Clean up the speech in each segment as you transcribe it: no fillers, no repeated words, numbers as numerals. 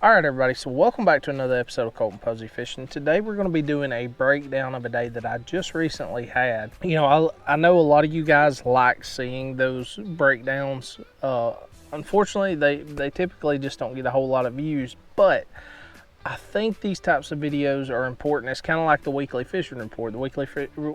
Alright everybody, so welcome back to another episode of Colton Posey Fishing. Today we're going to be doing a breakdown of a day that I just recently had. You know, I know a lot of you guys like seeing those breakdowns. Unfortunately, they typically just don't get a whole lot of views, but I think these types of videos are important. It's kind of like the weekly fishing report. The weekly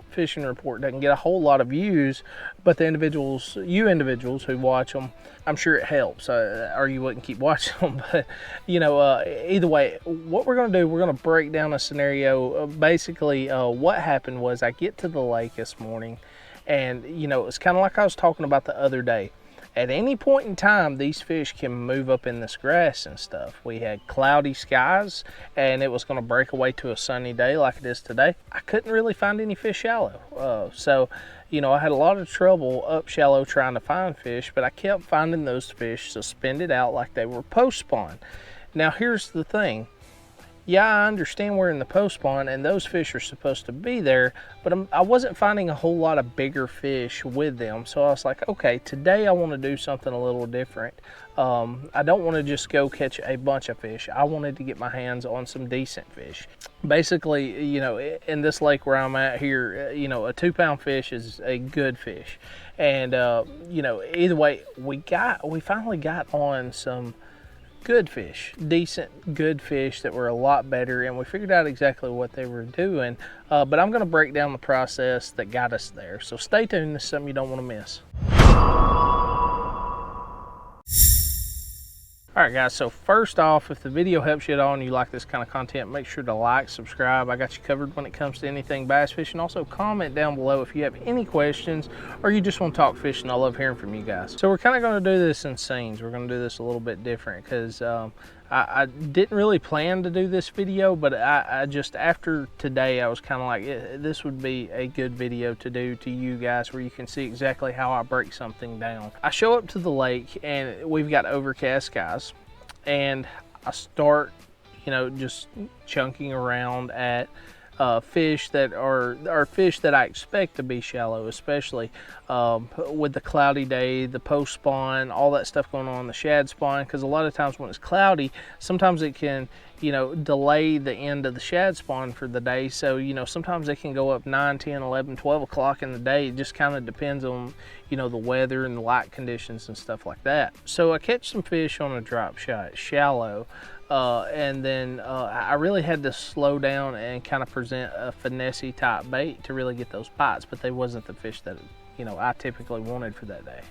fishing report doesn't get a whole lot of views, but the individuals who watch them, I'm sure it helps, or you wouldn't keep watching them. But you know, either way, what we're going to do, we're going to break down a scenario. Basically, what happened was I get to the lake this morning, and you know, it's kind of like I was talking about the other day. At any point in time, these fish can move up in this grass and stuff. We had cloudy skies, and it was going to break away to a sunny day like it is today. I couldn't really find any fish shallow. So, you know, I had a lot of trouble up shallow trying to find fish, but I kept finding those fish suspended out like they were post spawn. Now, here's the thing. Yeah, I understand we're in the post spawn and those fish are supposed to be there, but I wasn't finding a whole lot of bigger fish with them. So I was like, okay, today I want to do something a little different. I don't want to just go catch a bunch of fish. I wanted to get my hands on some decent fish. Basically, you know, in this lake where I'm at here, you know, a 2-pound fish is a good fish. And, you know, either way, we finally got on some good fish, decent good fish that were a lot better, and we figured out exactly what they were doing. But I'm going to break down the process that got us there, so stay tuned. This is something you don't want to miss. Alright guys, so first off, if the video helps you at all and you like this kind of content, make sure to like, subscribe. I got you covered when it comes to anything bass fishing. Also comment down below if you have any questions or you just want to talk fishing. I love hearing from you guys. So we're kind of going to do this in scenes. We're going to do this a little bit different because I didn't really plan to do this video, but I just, after today, I was kind of like, this would be a good video to do to you guys where you can see exactly how I break something down. I show up to the lake and we've got overcast skies, and I start, you know, just chunking around at fish that are fish that I expect to be shallow, especially with the cloudy day, the post spawn, all that stuff going on, the shad spawn, because a lot of times when it's cloudy, sometimes it can, you know, delay the end of the shad spawn for the day. So, you know, sometimes they can go up 9, 10, 11, 12 o'clock in the day. It just kind of depends on, you know, the weather and the light conditions and stuff like that. So I catch some fish on a drop shot, shallow. And then I really had to slow down and kind of present a finesse type bait to really get those bites, but they wasn't the fish that, you know, I typically wanted for that day.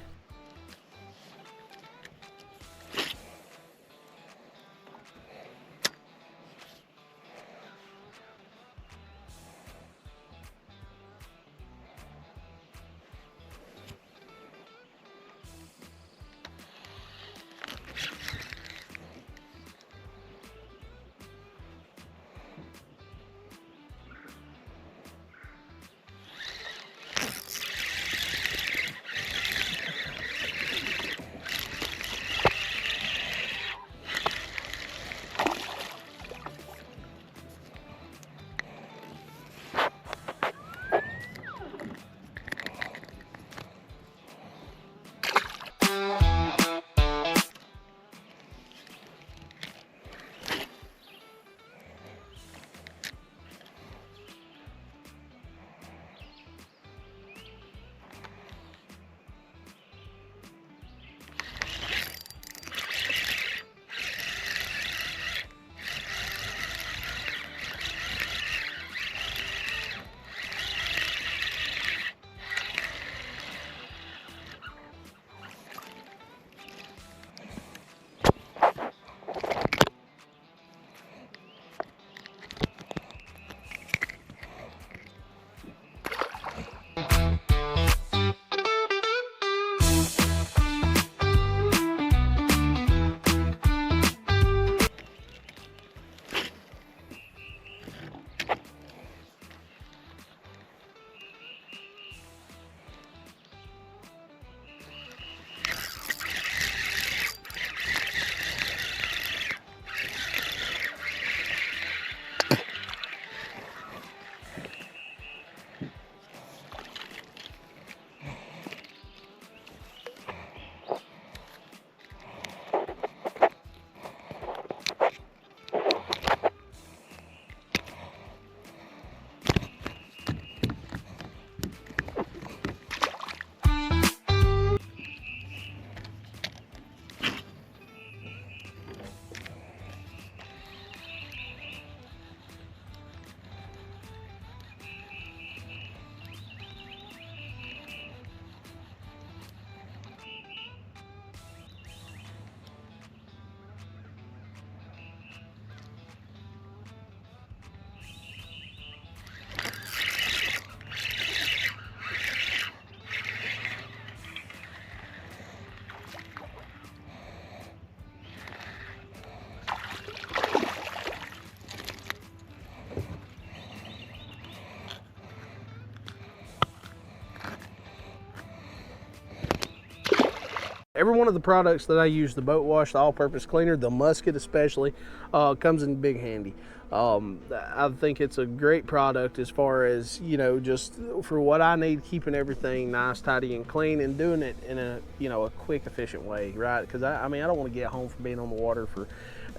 Every one of the products that I use, the boat wash, the all-purpose cleaner, the musket especially, comes in big handy. I think it's a great product as far as, you know, just for what I need, keeping everything nice, tidy, and clean, and doing it in a, you know, a quick, efficient way, right? Because I mean, I don't want to get home from being on the water for,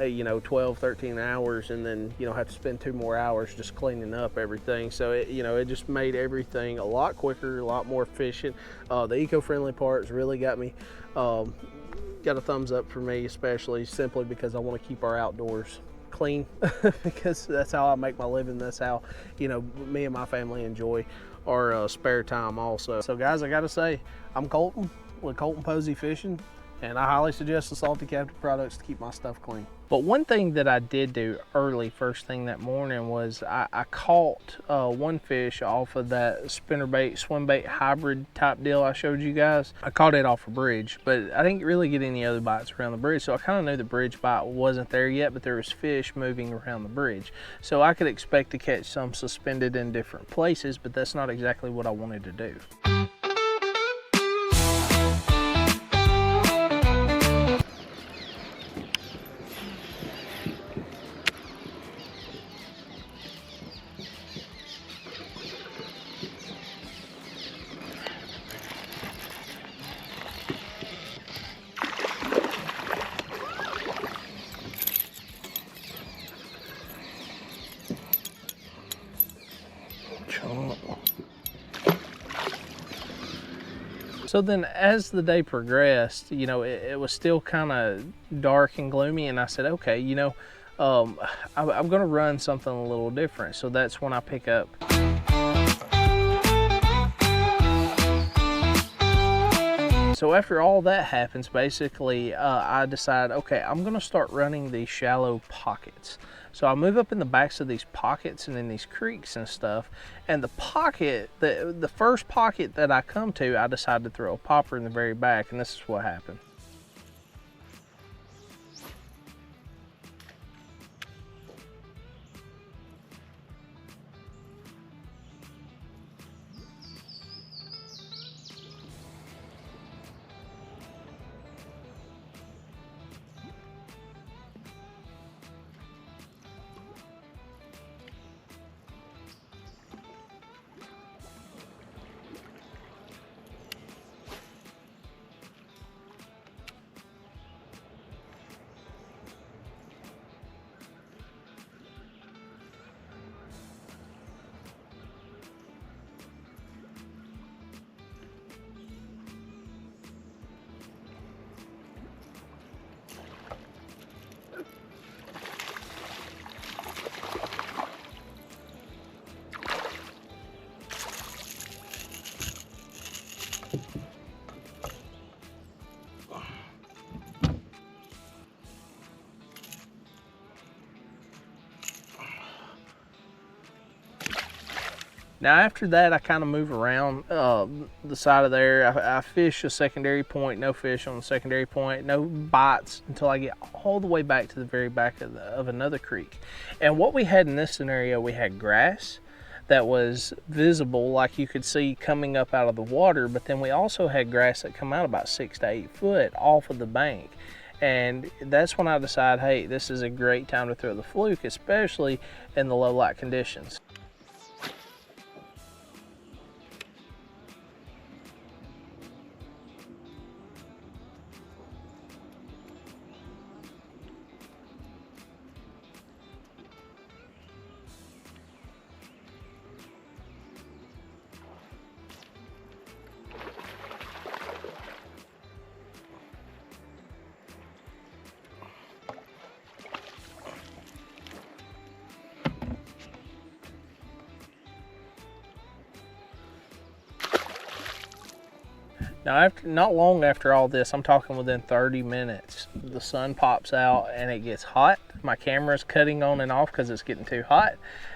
you know, 12, 13 hours and then, you know, have to spend 2 more hours just cleaning up everything. So, you know, it just made everything a lot quicker, a lot more efficient. The eco-friendly parts really got me, got a thumbs up for me, especially simply because I want to keep our outdoors clean because that's how I make my living. That's how, you know, me and my family enjoy our spare time also. So guys, I gotta say, I'm Colton with Colton Posey Fishing, and I highly suggest the Salty Captain products to keep my stuff clean. But one thing that I did do early, first thing that morning, was I caught one fish off of that spinnerbait, swimbait hybrid type deal I showed you guys. I caught it off a bridge, but I didn't really get any other bites around the bridge, so I kind of knew the bridge bite wasn't there yet, but there was fish moving around the bridge. So I could expect to catch some suspended in different places, but that's not exactly what I wanted to do. So then as the day progressed, you know, it was still kind of dark and gloomy, and I said, okay, you know, I'm going to run something a little different. So that's when I pick up. So after all that happens, basically, I decide, okay, I'm going to start running these shallow pockets. So I move up in the backs of these pockets and in these creeks and stuff. And the pocket, the first pocket that I come to, I decide to throw a popper in the very back, and this is what happened. Now after that, I kind of move around the side of there. I fish a secondary point, no fish on the secondary point, no bites until I get all the way back to the very back of another creek. And what we had in this scenario, we had grass that was visible, like you could see coming up out of the water, but then we also had grass that come out about 6 to 8 foot off of the bank. And that's when I decide, hey, this is a great time to throw the fluke, especially in the low light conditions. Now, not long after all this, I'm talking within 30 minutes, the sun pops out and it gets hot. My camera's cutting on and off because it's getting too hot.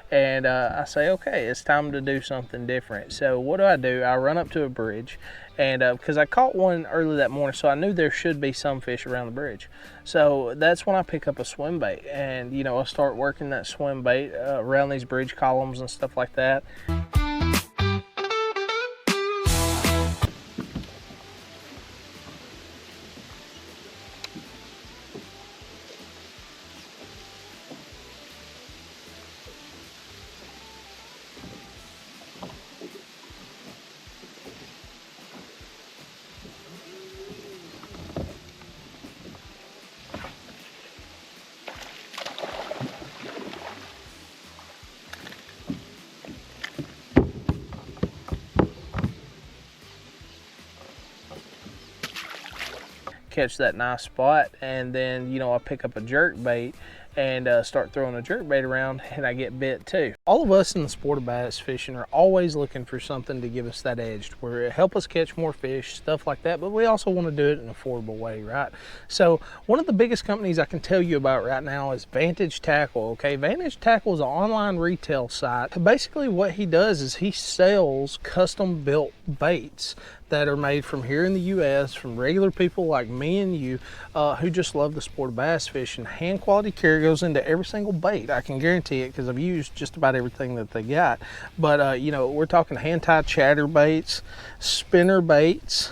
And I say, okay, it's time to do something different. So what do? I run up to a bridge, and because I caught one early that morning, so I knew there should be some fish around the bridge. So that's when I pick up a swim bait, and you know, I start working that swim bait around these bridge columns and stuff like that. catch that nice spot, and then, you know, I pick up a jerk bait and start throwing a jerk bait around, and I get bit too. All of us in the sport of bass fishing are always looking for something to give us that edge, where it help us catch more fish, stuff like that, but we also want to do it in an affordable way, right? So one of the biggest companies I can tell you about right now is Vantage Tackle. Okay, Vantage Tackle is an online retail site. Basically what he does is he sells custom built baits that are made from here in the US, from regular people like me and you who just love the sport of bass fishing. Hand quality care goes into every single bait. I can guarantee it because I've used just about everything that they got. But you know, we're talking hand-tied chatter baits, spinner baits,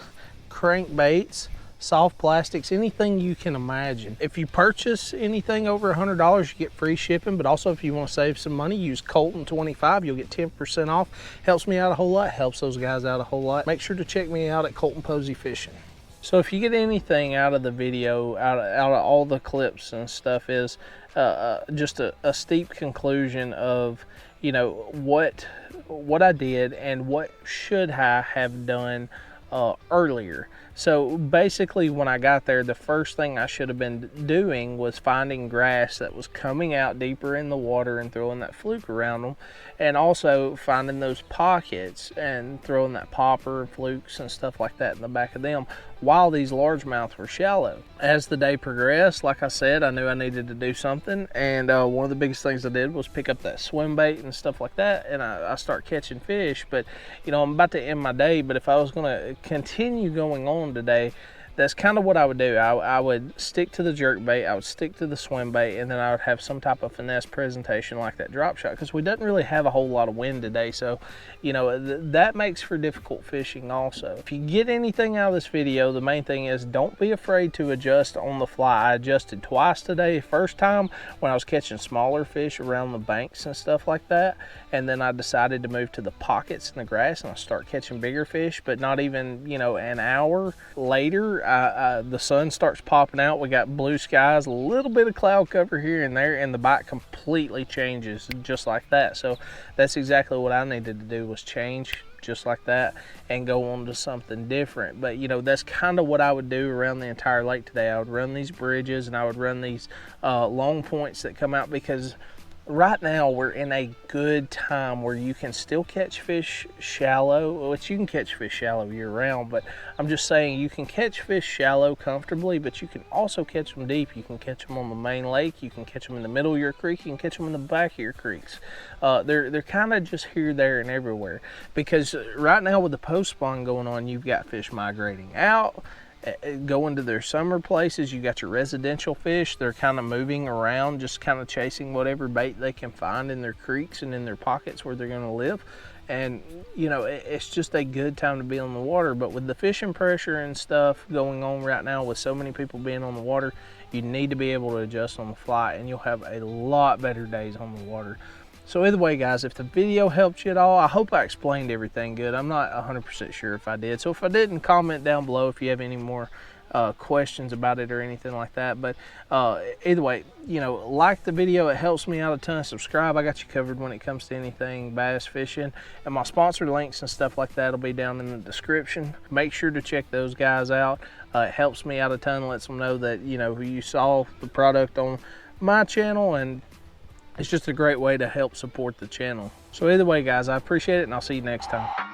crank baits, soft plastics, anything you can imagine. If you purchase anything over $100, you get free shipping, but also if you want to save some money, use Colton 25, you'll get 10% off. Helps me out a whole lot, helps those guys out a whole lot. Make sure to check me out at Colton Posey Fishing. So if you get anything out of the video, out of all the clips and stuff, is just a steep conclusion of, you know, what I did and what should I have done earlier. So basically when I got there, the first thing I should have been doing was finding grass that was coming out deeper in the water and throwing that fluke around them, and also finding those pockets and throwing that popper and flukes and stuff like that in the back of them while these largemouth were shallow. As the day progressed, like I said, I knew I needed to do something, and one of the biggest things I did was pick up that swim bait and stuff like that, and I start catching fish. But you know, I'm about to end my day, but if I was going to continue going on today, that's kind of what I would do. I would stick to the jerk bait, I would stick to the swim bait, and then I would have some type of finesse presentation like that drop shot, because we didn't really have a whole lot of wind today. So, you know, that makes for difficult fishing also. If you get anything out of this video, the main thing is don't be afraid to adjust on the fly. I adjusted twice today. First time when I was catching smaller fish around the banks and stuff like that, and then I decided to move to the pockets in the grass and I start catching bigger fish. But not even, you know, an hour later, the sun starts popping out. We got blue skies, a little bit of cloud cover here and there, and the bite completely changes just like that. So that's exactly what I needed to do, was change just like that and go on to something different. But you know, that's kind of what I would do around the entire lake today. I would run these bridges and I would run these long points that come out, because right now we're in a good time where you can still catch fish shallow, which you can catch fish shallow year round, but I'm just saying you can catch fish shallow comfortably, but you can also catch them deep. You can catch them on the main lake, you can catch them in the middle of your creek, you can catch them in the back of your creeks. They're kind of just here, there, and everywhere, because right now with the post spawn going on, you've got fish migrating out, going to their summer places. You got your residential fish, they're kind of moving around, just kind of chasing whatever bait they can find in their creeks and in their pockets where they're going to live. And you know, it's just a good time to be on the water. But with the fishing pressure and stuff going on right now, with so many people being on the water, you need to be able to adjust on the fly, and you'll have a lot better days on the water. So either way, guys, if the video helped you at all, I hope I explained everything good. I'm not 100% sure if I did. So if I didn't, comment down below if you have any more questions about it or anything like that. But either way, you know, like the video, it helps me out a ton. Subscribe, I got you covered when it comes to anything bass fishing, and my sponsor links and stuff like that will be down in the description. Make sure to check those guys out. It helps me out a ton, lets them know that, you know, you saw the product on my channel, and it's just a great way to help support the channel. So either way, guys, I appreciate it, and I'll see you next time.